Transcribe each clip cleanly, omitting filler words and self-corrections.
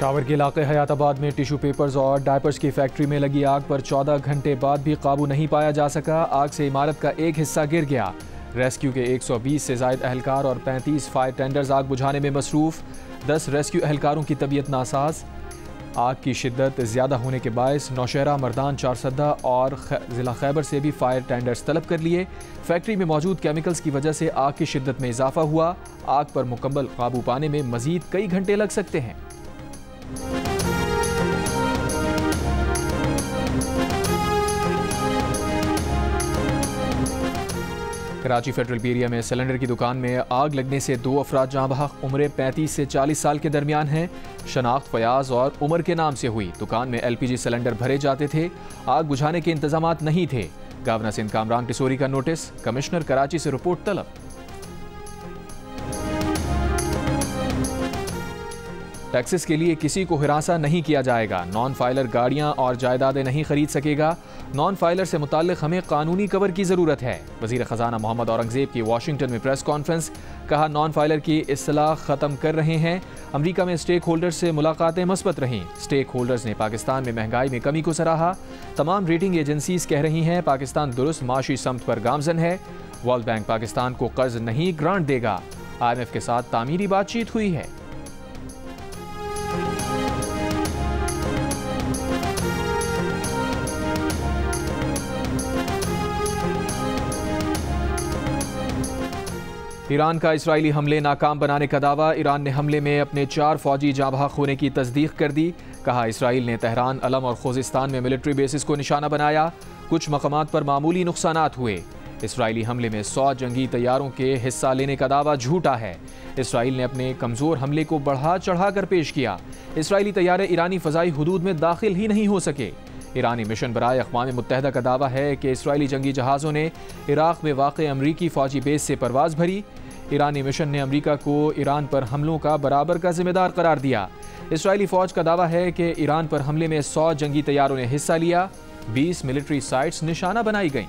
पेशावर के इलाके हयाताबाद में टिश्यू पेपर्स और डायपर्स की फैक्ट्री में लगी आग पर 14 घंटे बाद भी काबू नहीं पाया जा सका। आग से इमारत का एक हिस्सा गिर गया। रेस्क्यू के 120 से ज़ायद एहलकार और 35 फायर टेंडर्स आग बुझाने में मसरूफ़। 10 रेस्क्यू एहलकारों की तबीयत नासाज। आग की शिद्दत ज़्यादा होने के बायस नौशहरा, मर्दान, चारसद्दा और ज़िला खैबर से भी फायर टेंडर्स तलब कर लिए। फैक्ट्री में मौजूद केमिकल्स की वजह से आग की शिद्दत में इजाफा हुआ। आग पर मुकम्मल काबू पाने में मज़ीद कई घंटे लग सकते हैं। कराची फेडरल एरिया में सिलेंडर की दुकान में आग लगने से 2 अफराद जाँ बहक। उम्रें 35 से 40 साल के दरमियान हैं। शनाख्त फयाज और उमर के नाम से हुई। दुकान में LPG सिलेंडर भरे जाते थे। आग बुझाने के इंतजामात नहीं थे। गवर्नर सिंध कामरान टिसोरी का नोटिस। कमिश्नर कराची से रिपोर्ट तलब। टैक्सेस के लिए किसी को हिरासा नहीं किया जाएगा। नॉन फाइलर गाड़ियां और जायदादें नहीं खरीद सकेगा। नॉन फाइलर से मुताल्लिक हमें कानूनी कवर की ज़रूरत है। वज़ीर ख़जाना मोहम्मद औरंगज़ेब की वाशिंगटन में प्रेस कॉन्फ्रेंस। कहा, नॉन फाइलर की इस्लाह ख़त्म कर रहे हैं। अमरीका में स्टेक होल्डर्स से मुलाकातें मस्बत रहीं। स्टेक होल्डर्स ने पाकिस्तान में महंगाई में कमी को सराहा। तमाम रेटिंग एजेंसीज कह रही हैं पाकिस्तान दुरुस्त माशी समत पर गामजन है। वर्ल्ड बैंक पाकिस्तान को कर्ज नहीं ग्रांट देगा। IMF के साथ तामीरी बातचीत हुई है। ईरान का इसराइली हमले नाकाम बनाने का दावा। ईरान ने हमले में अपने 4 फौजी जाँ बहक होने की तस्दीक कर दी। कहा, इसराइल ने तेहरान, अलम और खोजिस्तान में मिलिट्री बेसिस को निशाना बनाया। कुछ मकामात पर मामूली नुकसानात हुए। इसराइली हमले में 100 जंगी तैयारों के हिस्सा लेने का दावा झूठा है। इसराइल ने अपने कमज़ोर हमले को बढ़ा चढ़ा कर पेश किया। इसराइली तैयारे ईरानी फ़ज़ाई हुदूद में दाखिल ही नहीं हो सके। ईरानी मिशन बराए अक़वाम मुत्तहिदा का दावा है कि इसराइली जंगी जहाज़ों ने इराक़ में वाक़ अमरीकी फ़ौजी बेस से परवाज़ भरी। ईरानी मिशन ने अमरीका को ईरान पर हमलों का बराबर का जिम्मेदार करार दिया। इसराइली फ़ौज का दावा है कि ईरान पर हमले में 100 जंगी तैयारों ने हिस्सा लिया। 20 मिलिट्री साइट्स निशाना बनाई गईं।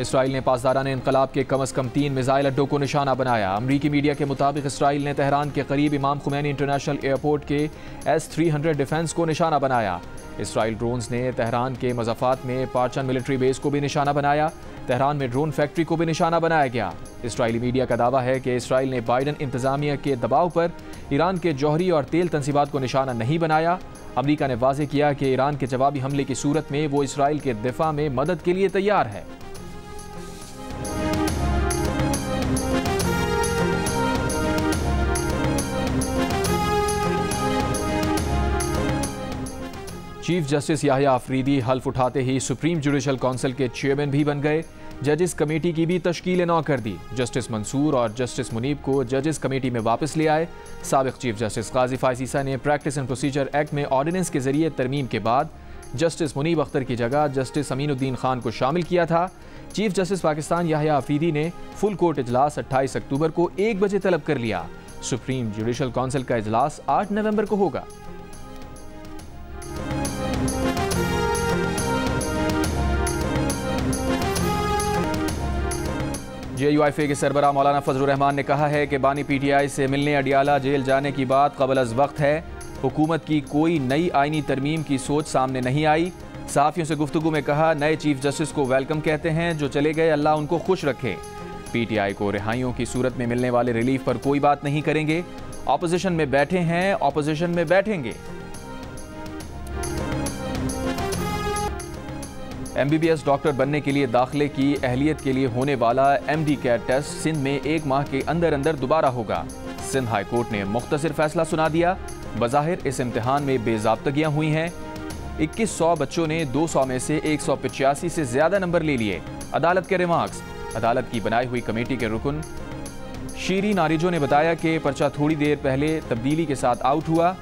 इसराइल ने पासदारान इनकलाब के कम अज़ कम 3 मिसाइल अड्डों को निशाना बनाया। अमरीकी मीडिया के मुताबिक इसराइल ने तेहरान के करीब इमाम खुमैनी इंटरनेशनल एयरपोर्ट के S-300 डिफेंस को निशाना बनाया। इसराइल ड्रोन्स ने तेहरान के मज़ाफ़ात में पार्चन मिलिट्री बेस को भी निशाना बनाया। तेहरान में ड्रोन फैक्ट्री को भी निशाना बनाया गया। इसराइली मीडिया का दावा है कि इसराइल ने बाइडन इंतज़ामिया के दबाव पर ईरान के जौहरी और तेल तंसीबात को निशाना नहीं बनाया। अमरीका ने वाज़ेह किया कि ईरान के जवाबी हमले की सूरत में वो इसराइल के दिफा में मदद के लिए तैयार है। चीफ जस्टिस याहिया अफरीदी हल्फ उठाते ही सुप्रीम जुडिशल काउंसिल के चेयरमैन भी बन गए। जजेस कमेटी की भी तश्कील नौ कर दी। जस्टिस मंसूर और जस्टिस मुनीब को जजेस कमेटी में वापस ले आए। साबिक चीफ जस्टिस काजी फायसीसा ने प्रैक्टिस एंड प्रोसीजर एक्ट में ऑर्डिनेंस के जरिए तरमीम के बाद जस्टिस मुनीब अख्तर की जगह जस्टिस अमीनुद्दीन खान को शामिल किया था। चीफ जस्टिस पाकिस्तान याहिया अफरीदी ने फुल कोर्ट इजलास 28 अक्टूबर को 1 बजे तलब कर लिया। सुप्रीम जुडिशल काउंसिल का इजलास 8 नवंबर को होगा। JUIFA के सरबराह मौलाना फजलुर रहमान ने कहा है कि बानी PTI से मिलने अडियाला जेल जाने की बात क़ब्ल अज़ वक्त है। हुकूमत की कोई नई आईनी तरमीम की सोच सामने नहीं आई। सहाफ़ियों से गुफ्तगू में कहा, नए चीफ जस्टिस को वेलकम कहते हैं, जो चले गए अल्लाह उनको खुश रखे। PTI को रिहाइयों की सूरत में मिलने वाले रिलीफ पर कोई बात नहीं करेंगे। ऑपोजिशन में बैठे हैं, ऑपोजिशन में बैठेंगे। MBBS डॉक्टर बनने के लिए दाखिले की अहलियत के लिए होने वाला MD कैट टेस्ट सिंध में 1 माह के अंदर अंदर दोबारा होगा। सिंध हाई कोर्ट ने मुख्तसर फैसला सुना दिया। बज़ाहिर इस इम्तिहान में बेज़ाब्तगियाँ हुई हैं। 2100 बच्चों ने 200 में से 185 से ज़्यादा नंबर ले लिए। अदालत के रिमार्क्स। अदालत की बनाई हुई कमेटी के रुकन शीरीन आरिजो ने बताया कि पर्चा थोड़ी देर पहले तब्दीली के साथ आउट हुआ।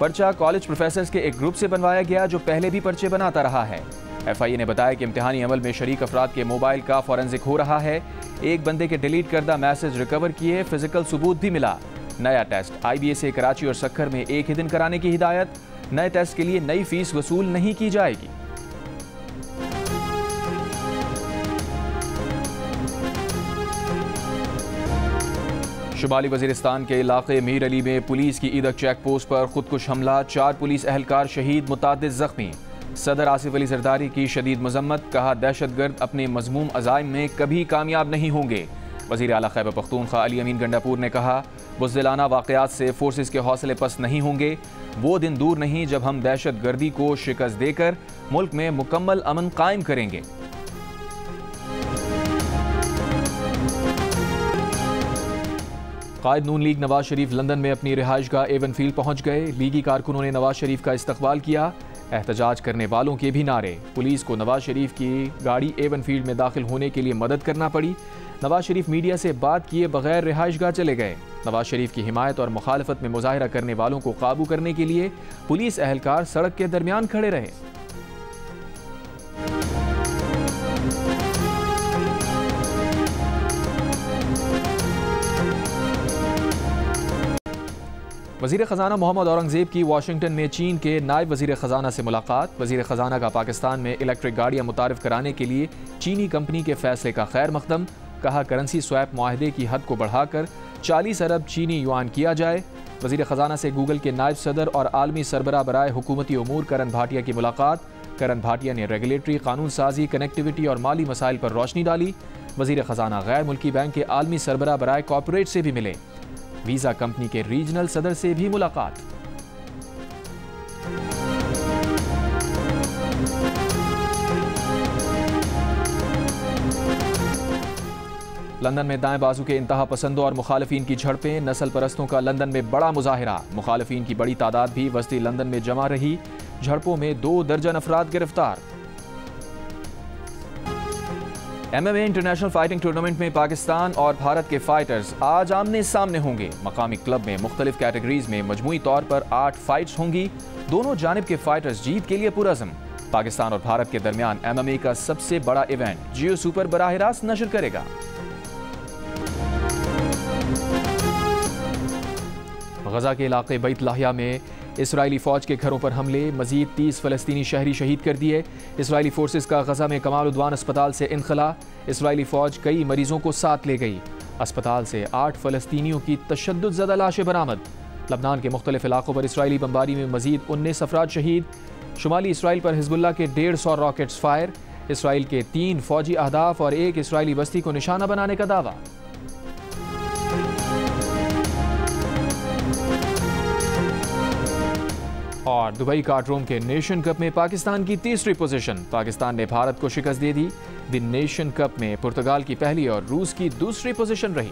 पर्चा कॉलेज प्रोफेसर्स के एक ग्रुप से बनवाया गया जो पहले भी पर्चे बनाता रहा है। FIA ने बताया कि इम्तिहानी अमल में शरीक अफराद के मोबाइल का फॉरेंसिक हो रहा है। एक बंदे के डिलीट करदा मैसेज रिकवर किए, फिजिकल सबूत भी मिला। नया टेस्ट IBA कराची और सक्खर में एक ही दिन कराने की हिदायत। नए टेस्ट के लिए नई फीस वसूल नहीं की जाएगी। शुमाली वजीरिस्तान के इलाके मीर अली में पुलिस की ईदक चेक पोस्ट पर खुदकुश हमला, 4 पुलिस एहलकार शहीद, मुतादिद जख्मी। सदर आसिफ अली जरदारी की शदीद मजम्मत, कहा दहशतगर्द अपने मजमूम अज़ाइम में कभी कामयाब नहीं होंगे। वज़ीर आला खैबर पख्तूनख्वा अली अमीन गंडापुर ने कहा बुज़दिलाना वाक़यात से फोर्सेस के हौसले पस्त नहीं होंगे। वो दिन दूर नहीं जब हम दहशत गर्दी को शिकस्त देकर मुल्क में मुकम्मल अमन कायम करेंगे। कायद नून लीग नवाज शरीफ लंदन में अपनी रिहाइशगाह एवनफील्ड पहुंच गए। लीगी कारकुनों ने नवाज शरीफ का इस्तकबाल किया। एहतजाज करने वालों के भी नारे। पुलिस को नवाज शरीफ की गाड़ी एवनफील्ड में दाखिल होने के लिए मदद करना पड़ी। नवाज शरीफ मीडिया से बात किए बगैर रिहाइशगाह चले गए। नवाज शरीफ की हिमायत और मुखालफत में मुजाहिरा करने वालों को काबू करने के लिए पुलिस एहलकार सड़क के दरमियान खड़े रहे। वज़ीर ख़जाना मोहम्मद औरंगज़ेब की वाशिंगटन में चीन के नायब वज़ीर ख़जाना से मुलाकात। वज़ीर ख़जाना का पाकिस्तान में इलेक्ट्रिक गाड़ियाँ मुतारिफ कराने के लिए चीनी कंपनी के फैसले का खैर मकदम। कहा करेंसी स्वैप मुआहदे की हद को बढ़ाकर 40 अरब चीनी युआन किया जाए। वज़ीर ख़जाना से गूगल के नायब सदर और आलमी सरबराह बराए हुकूमती उमूर करण भाटिया की मुलाकात। करण भाटिया ने रेगुलेटरी, कानून साजी, कनेक्टिविटी और माली मसाइल पर रोशनी डाली। वज़ीर ख़जाना गैर मुल्की बैंक के आलमी सरबराह बराए कॉर्पोरेट से भी मिले। वीज़ा कंपनी के रीजनल सदर से भी मुलाकात। लंदन में दाएं बाजू के इंतहा पसंदों और मुखालिफिन की झड़पें। नस्ल परस्तों का लंदन में बड़ा मुजाहिरा। मुखालिफिन की बड़ी तादाद भी वस्ती लंदन में जमा रही। झड़पों में 2 दर्जन अफराद गिरफ्तार। MMA इंटरनेशनल फाइटिंग टूर्नामेंट में पाकिस्तान और भारत के फाइटर्स आज आमने सामने होंगे। मकामी क्लब में मुख्तलिफ कैटेगरीज में मजमूई तौर पर 8 फाइट्स होंगी। दोनों जानिब के फाइटर्स जीत के लिए पुरअज़्म। पाकिस्तान और भारत के दरमियान MMA का सबसे बड़ा इवेंट जियो सुपर बराह रास्त नशर करेगा। गजा के इलाके बैत लाहिया में इसराइली फ़ौज के घरों पर हमले। मजीद 30 फ़लस्तीनी शहरी शहीद कर दिए। इसराइली फोर्सेस का गजा में कमाल उद्वान अस्पताल से इनखला। इसराइली फ़ौज कई मरीजों को साथ ले गई। अस्पताल से 8 फ़लस्तीनियों की तशद्दुद ज़दा लाशें बरामद। लबनान के मुख्तलिफ इलाकों पर इसराइली बमबारी में मजीद 19 अफराद शहीद। शुमाली इसराइल पर हिजबुल्लाह के 150 रॉकेट्स फायर। इसराइल के 3 फ़ौजी अहदाफ और 1 इसराइली बस्ती को निशाना बनाने का दावा। और दुबई कार्टरूम के नेशन कप में पाकिस्तान की तीसरी पोजीशन। पाकिस्तान ने भारत को शिकस्त दे दी। द नेशन कप में पुर्तगाल की पहली और रूस की दूसरी पोजीशन रही।